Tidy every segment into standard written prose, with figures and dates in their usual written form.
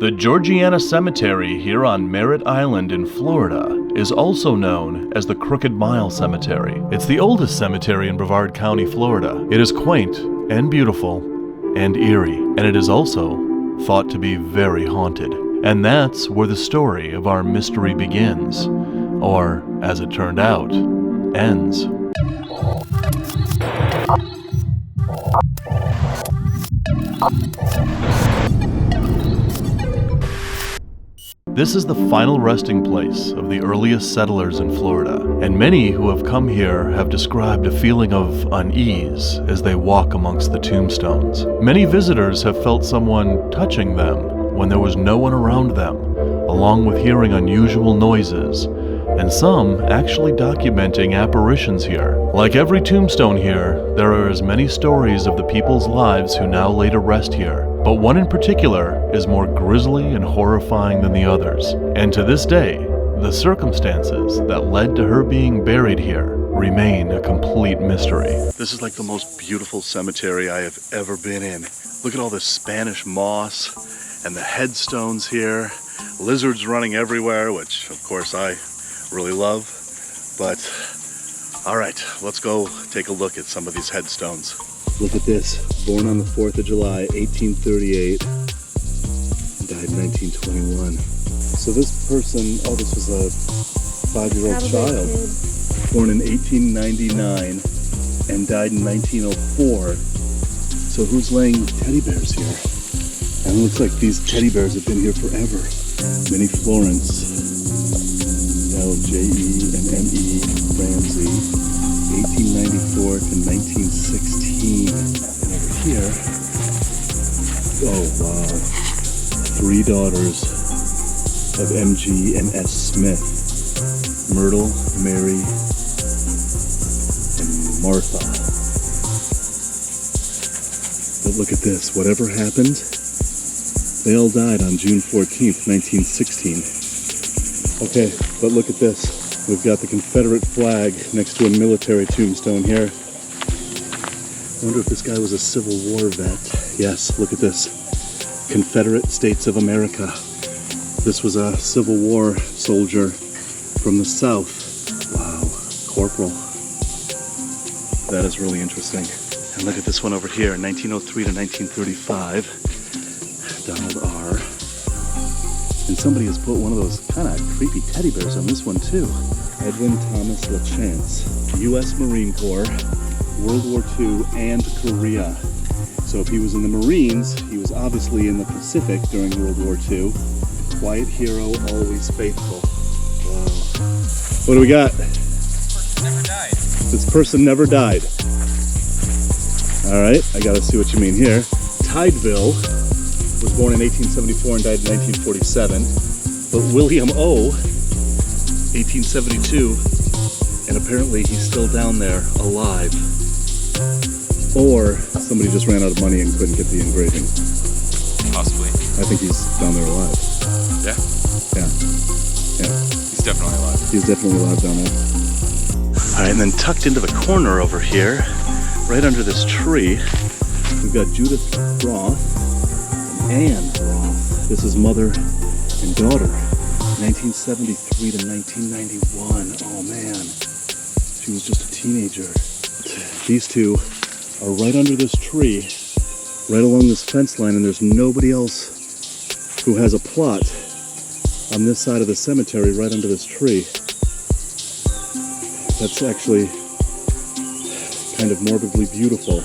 The Georgiana Cemetery here on Merritt Island in Florida is also known as the Crooked Mile Cemetery. It's the oldest cemetery in Brevard County, Florida. It is quaint and beautiful and eerie, and it is also thought to be very haunted. And that's where the story of our mystery begins, or, as it turned out, ends. This is the final resting place of the earliest settlers in Florida, and many who have come here have described a feeling of unease as they walk amongst the tombstones. Many visitors have felt someone touching them when there was no one around them, along with hearing unusual noises, and some actually documenting apparitions here. Like every tombstone here, there are as many stories of the people's lives who now lay to rest here. But one in particular is more grisly and horrifying than the others. And to this day, the circumstances that led to her being buried here remain a complete mystery. This is like the most beautiful cemetery I have ever been in. Look at all this Spanish moss and the headstones here. Lizards running everywhere, which of course I really love. But all right, let's go take a look at some of these headstones. Look at this, born on the 4th of July, 1838, died in 1921. So this person, oh, this was a 5-year-old child, born in 1899 and died in 1904. So who's laying teddy bears here? And it looks like these teddy bears have been here forever. Minnie Florence, L-J-E-M-M-E, Ramsey, 1894 to 1916. And over here, oh wow, 3 daughters of M.G. and S. Smith, Myrtle, Mary, and Martha. But look at this, whatever happened, they all died on June 14th, 1916. Okay, but look at this. We've got the Confederate flag next to a military tombstone here. I wonder if this guy was a Civil War vet. Yes, look at this. Confederate States of America. This was a Civil War soldier from the South. Wow, corporal. That is really interesting. And look at this one over here, 1903 to 1935. Donald R. And somebody has put one of those kind of creepy teddy bears on this one too. Edwin Thomas LaChance, U.S. Marine Corps, World War II and Korea. So if he was in the Marines, he was obviously in the Pacific during World War II. Quiet hero, always faithful. Wow. What do we got? This person never died. All right, I gotta see what you mean here. Tideville was born in 1874 and died in 1947. But William O., 1872, and apparently he's still down there alive. Or somebody just ran out of money and couldn't get the engraving. Possibly. I think he's down there alive. Yeah? Yeah. Yeah. He's definitely alive. He's definitely alive down there. All right, and then tucked into the corner over here, right under this tree, we've got Judith Roth and Anne Roth. This is mother and daughter, 1973 to 1991. Oh man, she was just a teenager. These two are right under this tree, right along this fence line, and there's nobody else who has a plot on this side of the cemetery right under this tree. That's actually kind of morbidly beautiful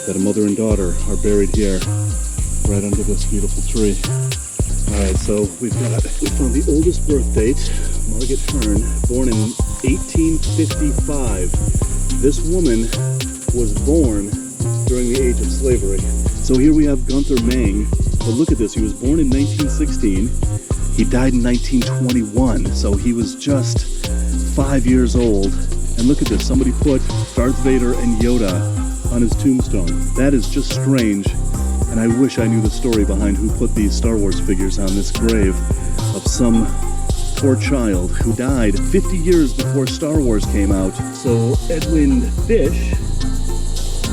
that a mother and daughter are buried here right under this beautiful tree. Alright, so we found the oldest birth date, Margaret Hearn, born in 1855. This woman was born during the age of slavery. So here we have Gunther Mang, but look at this, he was born in 1916, he died in 1921, so he was just 5 years old. And look at this, somebody put Darth Vader and Yoda on his tombstone. That is just strange. And I wish I knew the story behind who put these Star Wars figures on this grave of some poor child who died 50 years before Star Wars came out. So Edwin Fish,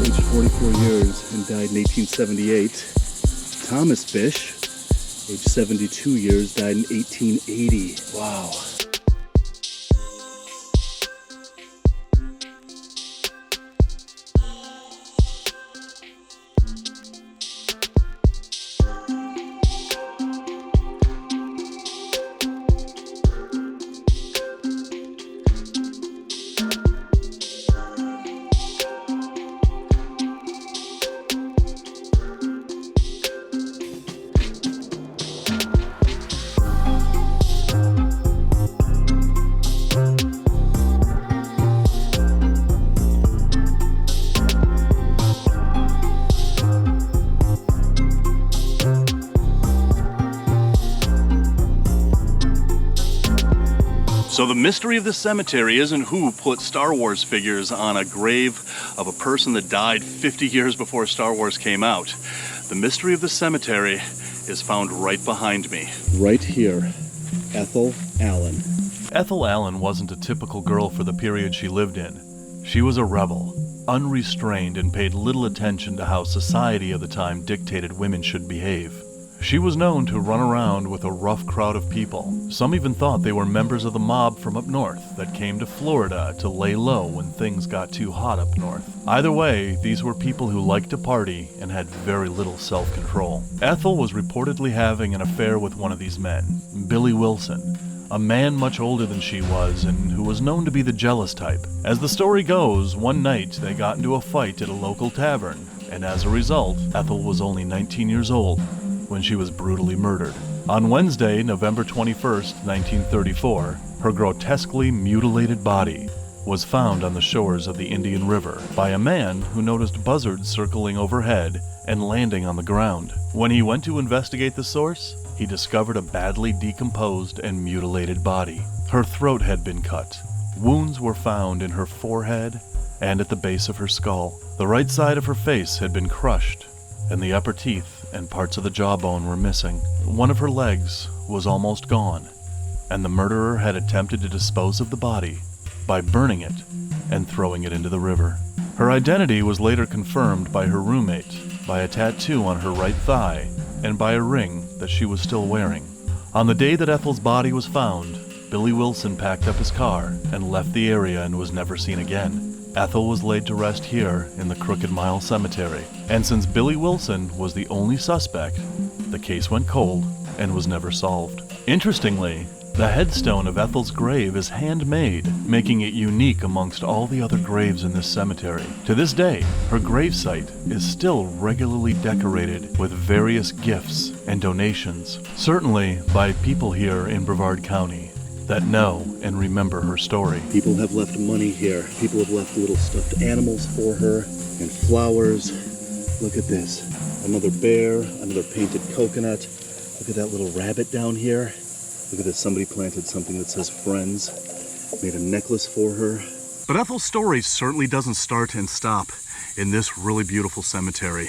aged 44 years and died in 1878. Thomas Fish, Aged 72 years, died in 1880. Wow. So the mystery of the cemetery isn't who put Star Wars figures on a grave of a person that died 50 years before Star Wars came out. The mystery of the cemetery is found right behind me. Right here, Ethel Allen. Ethel Allen wasn't a typical girl for the period she lived in. She was a rebel, unrestrained, and paid little attention to how society of the time dictated women should behave. She was known to run around with a rough crowd of people. Some even thought they were members of the mob from up north that came to Florida to lay low when things got too hot up north. Either way, these were people who liked to party and had very little self-control. Ethel was reportedly having an affair with one of these men, Billy Wilson, a man much older than she was and who was known to be the jealous type. As the story goes, one night they got into a fight at a local tavern, and as a result, Ethel was only 19 years old when she was brutally murdered. On Wednesday, November 21st, 1934, her grotesquely mutilated body was found on the shores of the Indian River by a man who noticed buzzards circling overhead and landing on the ground. When he went to investigate the source, he discovered a badly decomposed and mutilated body. Her throat had been cut. Wounds were found in her forehead and at the base of her skull. The right side of her face had been crushed, and the upper teeth and parts of the jawbone were missing. One of her legs was almost gone, and the murderer had attempted to dispose of the body by burning it and throwing it into the river. Her identity was later confirmed by her roommate, by a tattoo on her right thigh, and by a ring that she was still wearing. On the day that Ethel's body was found, Billy Wilson packed up his car and left the area and was never seen again. Ethel was laid to rest here in the Crooked Mile Cemetery, and since Billy Wilson was the only suspect, the case went cold and was never solved. Interestingly, the headstone of Ethel's grave is handmade, making it unique amongst all the other graves in this cemetery. To this day, her gravesite is still regularly decorated with various gifts and donations, certainly by people here in Brevard County that know and remember her story. People have left money here. People have left little stuffed animals for her and flowers. Look at this. Another bear, another painted coconut. Look at that little rabbit down here. Look at this. Somebody planted something that says friends. Made a necklace for her. But Ethel's story certainly doesn't start and stop in this really beautiful cemetery.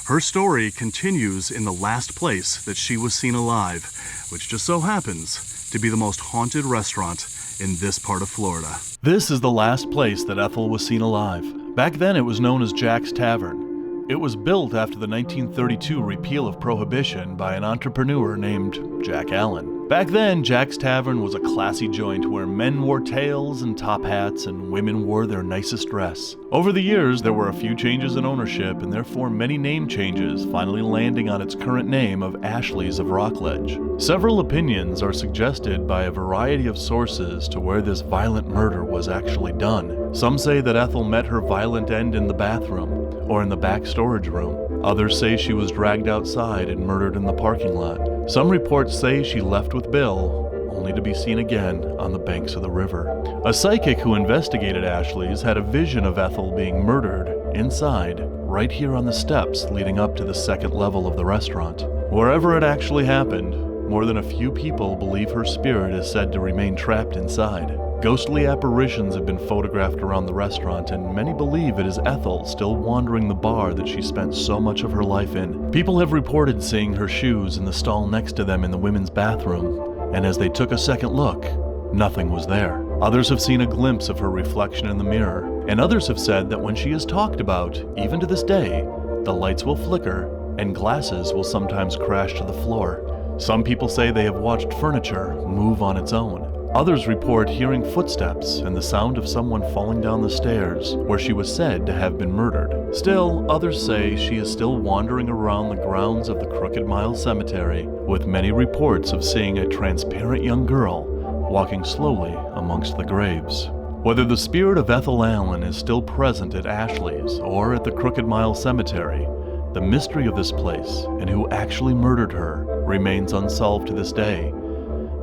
Her story continues in the last place that she was seen alive, which just so happens to be the most haunted restaurant in this part of Florida. This is the last place that Ethel was seen alive. Back then it was known as Jack's Tavern. It was built after the 1932 repeal of Prohibition by an entrepreneur named Jack Allen. Back then, Jack's Tavern was a classy joint where men wore tails and top hats and women wore their nicest dress. Over the years, there were a few changes in ownership and therefore many name changes, finally landing on its current name of Ashley's of Rockledge. Several opinions are suggested by a variety of sources to where this violent murder was actually done. Some say that Ethel met her violent end in the bathroom or in the back storage room. Others say she was dragged outside and murdered in the parking lot. Some reports say she left with Bill, only to be seen again on the banks of the river. A psychic who investigated Ashley's had a vision of Ethel being murdered inside, right here on the steps leading up to the second level of the restaurant. Wherever it actually happened, more than a few people believe her spirit is said to remain trapped inside. Ghostly apparitions have been photographed around the restaurant, and many believe it is Ethel still wandering the bar that she spent so much of her life in. People have reported seeing her shoes in the stall next to them in the women's bathroom, and as they took a second look, nothing was there. Others have seen a glimpse of her reflection in the mirror, and others have said that when she is talked about, even to this day, the lights will flicker and glasses will sometimes crash to the floor. Some people say they have watched furniture move on its own. Others report hearing footsteps and the sound of someone falling down the stairs where she was said to have been murdered. Still, others say she is still wandering around the grounds of the Crooked Mile Cemetery, with many reports of seeing a transparent young girl walking slowly amongst the graves. Whether the spirit of Ethel Allen is still present at Ashley's or at the Crooked Mile Cemetery, the mystery of this place and who actually murdered her remains unsolved to this day,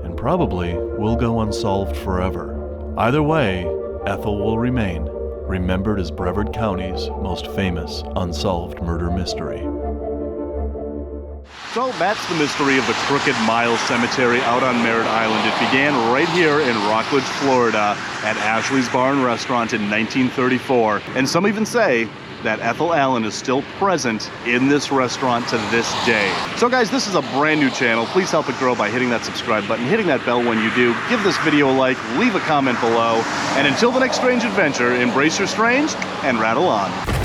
and probably will go unsolved forever. Either way, Ethel will remain remembered as Brevard County's most famous unsolved murder mystery. So that's the mystery of the Crooked Mile Cemetery out on Merritt Island. It began right here in Rockledge, Florida at Ashley's Bar and Restaurant in 1934. And some even say that Ethel Allen is still present in this restaurant to this day. So guys, this is a brand new channel. Please help it grow by hitting that subscribe button, hitting that bell when you do. Give this video a like, leave a comment below. And until the next strange adventure, embrace your strange and rattle on.